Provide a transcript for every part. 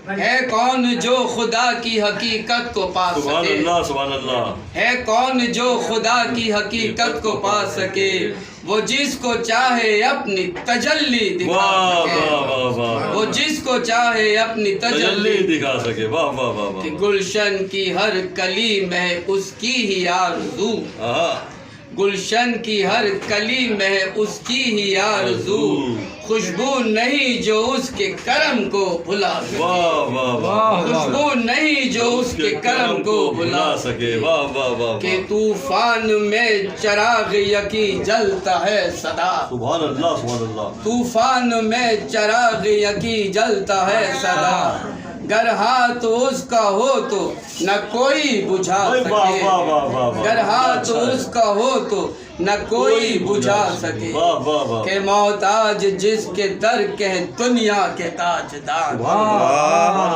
ہے کون جو خدا کی حقیقت کو پا سبحان سکے، اللہ سبحان اللہ. ہے کون جو خدا کی حقیقت کو پا سکے، وہ جس کو چاہے اپنی تجلی دکھا واہ سکے، واہ واہ واہ. وہ جس کو چاہے اپنی تجلی تجلی دکھا سکے. واہ واہ واہ کہ واہ. گلشن کی ہر کلی میں اس کی ہی آرزو، آہا. گلشن کی ہر کلی میں اس کی ہی آرزو، خوشبو نہیں جو اس کے کرم کو بھلا سکے، واہ واہ واہ. خوشبو نہیں جو اس کے کرم کو بھلا سکے، واہ واہ واہ کہ واہ. طوفان میں چراغ یقی جلتا ہے سدا، سبحان اللہ سبحان اللہ. طوفان میں چراغ یقی جلتا ہے سدا، گر ہاتھ اس کا ہو تو نہ کوئی بجھا واہ سکے، واہ واہ واہ واہ. گر ہاتھ اس کا ہو تو نہ کوئی بجھا سکے، واہ واہ واہ. کہ محتاج جس کے در کے ہیں دنیا کے تاجدار،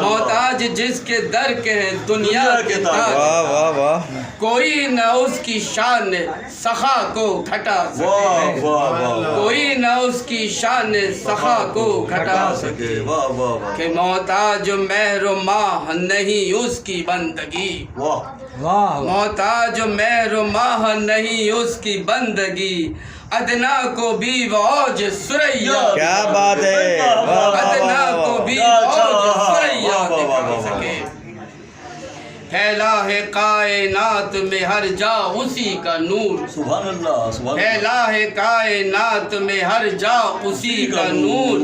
محتاج جس کے در کے ہیں دنیا کے تاجدار، کوئی نہ اس کی شان سخا کو گھٹا سکے، واہ واہ واہ. کوئی نہ اس کی شان سخا کو گھٹا سکے، واہ واہ واہ. کہ محتاج مہر و ماہ نہیں اس کی بندگی، واہ. محتاج مہر و ماہ نہیں اس کی بندگی، ادنا کو بھی وہ اوج سریا، کیا بات ہے. ادنا کو بھی اوج سریا دکھا سکے، پھیلا ہے کائنات میں ہر جا اسی کا نور، سبحان اللہ سبحان اللہ. پھیلا ہے کائنات میں ہر جا اسی کا نور،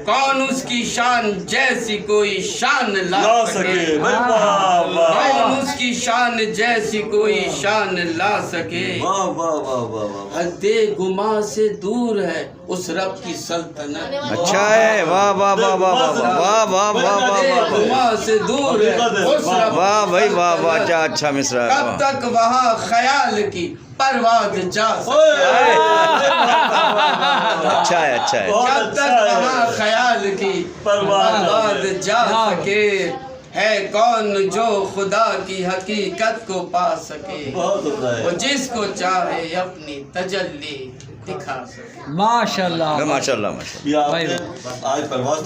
کون اس کی شان جیسی کوئی شان لا لا سکے، سکے. واہ واہ واہ. کون اس کی شان جیسی کوئی شان لا سکے، واہ واہ واہ واہ واہ. حد گما سے دور ہے اس رب کی سلطنت، اچھا ہے. واہ واہ واہ واہ واہ واہ واہ واہ حد واہ. گما سے دور ہے اس رب، واہ بھائی واہ واہ. اچھا اچھا مصرا. کب تک وہاں خیال کی پرواز جا سکے، اچھا ہے اچھا ہے. کب تک وہاں خیال کی پرواز جا سکے، ہے کون جو خدا کی حقیقت کو پا سکے، بہت ہوتا ہے. وہ جس کو چاہے اپنی تجلی دکھا سکے۔ ماشاء اللہ ماشاء اللہ ماشاء اللہ. یہ آپ نے آج پرواز